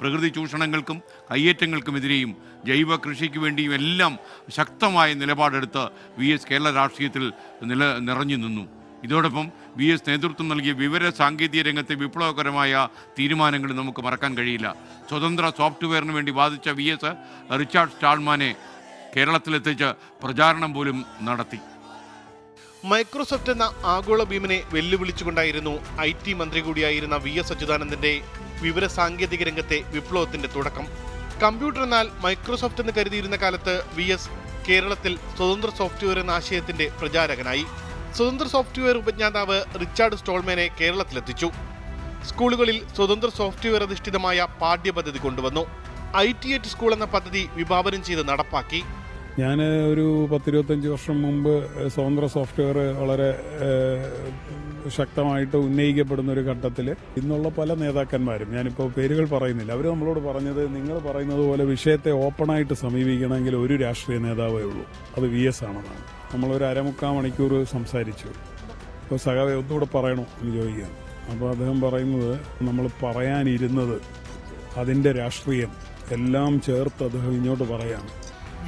പ്രകൃതി ചൂഷണങ്ങൾക്കും കയ്യേറ്റങ്ങൾക്കുമെതിരെയും ജൈവ കൃഷിക്ക് വേണ്ടിയും എല്ലാം ശക്തമായ നിലപാടെടുത്ത് VS കേരള രാഷ്ട്രീയത്തിൽ നിറഞ്ഞു നിന്നു. ഇതോടൊപ്പം VS നേതൃത്വം നൽകിയ വിവര സാങ്കേതിക രംഗത്തെ വിപ്ലവകരമായ തീരുമാനങ്ങൾ നമുക്ക് മറക്കാൻ കഴിയില്ല. സ്വതന്ത്ര സോഫ്റ്റ്വെയറിന് വേണ്ടി വാദിച്ച VS റിച്ചാർഡ് സ്റ്റാൾമാനെ കേരളത്തിലെത്തിച്ച് പ്രചാരണം പോലും നടത്തി. മൈക്രോസോഫ്റ്റ് എന്ന ആഗോള ഭീമനെ വെല്ലുവിളിച്ചുകൊണ്ടായിരുന്നു IT മന്ത്രി കൂടിയായിരുന്ന VS അച്യുതാനന്ദന്റെ വിവര സാങ്കേതിക രംഗത്തെ വിപ്ലവത്തിന്റെ തുടക്കം. കമ്പ്യൂട്ടർ എന്നാൽ മൈക്രോസോഫ്റ്റ് എന്ന് കരുതിയിരുന്ന കാലത്ത് VS കേരളത്തിൽ സ്വതന്ത്ര സോഫ്റ്റ്വെയർ എന്ന ആശയത്തിന്റെ പ്രചാരകനായി. സ്വതന്ത്ര സോഫ്റ്റ്വെയർ ഉപജ്ഞാതാവ് റിച്ചാർഡ് സ്റ്റോൾമാനെ കേരളത്തിലെത്തിച്ചു. സ്കൂളുകളിൽ സ്വതന്ത്ര സോഫ്റ്റ്വെയർ അധിഷ്ഠിതമായ പാഠ്യപദ്ധതി കൊണ്ടുവന്നു. IT സ്കൂൾ എന്ന പദ്ധതി വിഭാവനം ചെയ്ത് നടപ്പാക്കി. ഞാൻ ഒരു 10-25 വർഷം മുമ്പ് സ്വതന്ത്ര സോഫ്റ്റ്വെയർ വളരെ ശക്തമായിട്ട് ഉന്നയിക്കപ്പെടുന്ന ഒരു ഘട്ടത്തിൽ ഇന്നുള്ള പല നേതാക്കന്മാരും, ഞാനിപ്പോൾ പേരുകൾ പറയുന്നില്ല, അവർ നമ്മളോട് പറഞ്ഞത് നിങ്ങൾ പറയുന്നത് പോലെ വിഷയത്തെ ഓപ്പണായിട്ട് സമീപിക്കണമെങ്കിൽ ഒരു രാഷ്ട്രീയ നേതാവേ ഉള്ളൂ, അത് VS ആണെന്നാണ്. നമ്മളൊരു 1/4 മണിക്കൂർ സംസാരിച്ചു. അപ്പോൾ സഖാവെ ഒന്നുകൂടെ പറയണോ എന്ന് ചോദിക്കുകയാണ്. അപ്പോൾ അദ്ദേഹം പറയുന്നത് നമ്മൾ പറയാനിരുന്നത് അതിൻ്റെ രാഷ്ട്രീയം എല്ലാം ചേർത്ത് അദ്ദേഹം ഇങ്ങോട്ട് പറയാണ്.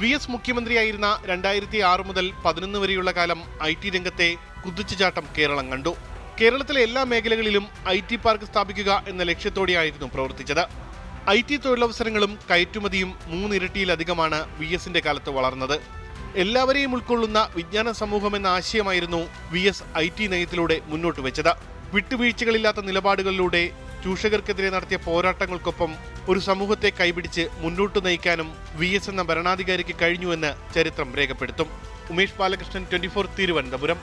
VS മുഖ്യമന്ത്രിയായിരുന്ന 2006 മുതൽ 2011 വരെയുള്ള കാലം IT രംഗത്തെ കുതിച്ചുചാട്ടം കേരളം കണ്ടു. കേരളത്തിലെ എല്ലാ മേഖലകളിലും IT പാർക്ക് സ്ഥാപിക്കുക എന്ന ലക്ഷ്യത്തോടെയായിരുന്നു പ്രവർത്തിച്ചത്. IT തൊഴിലവസരങ്ങളും കയറ്റുമതിയും 3 ഇരട്ടിയിലധികമാണ് VSന്റെ കാലത്ത് വളർന്നത്. എല്ലാവരെയും ഉൾക്കൊള്ളുന്ന വിജ്ഞാന സമൂഹം എന്ന ആശയമായിരുന്നു VS IT നയത്തിലൂടെ മുന്നോട്ട് വെച്ചത്. വിട്ടുവീഴ്ചകളില്ലാത്ത നിലപാടുകളിലൂടെ ചൂഷകർക്കെതിരെ നടത്തിയ പോരാട്ടങ്ങൾക്കൊപ്പം ഒരു സമൂഹത്തെ കൈപിടിച്ച് മുന്നോട്ട് നയിക്കാനും VS എന്ന ഭരണാധികാരിക്ക് കഴിഞ്ഞുവെന്ന് ചരിത്രം രേഖപ്പെടുത്തും. ഉമേഷ് ബാലകൃഷ്ണൻ, 24 തിരുവനന്തപുരം.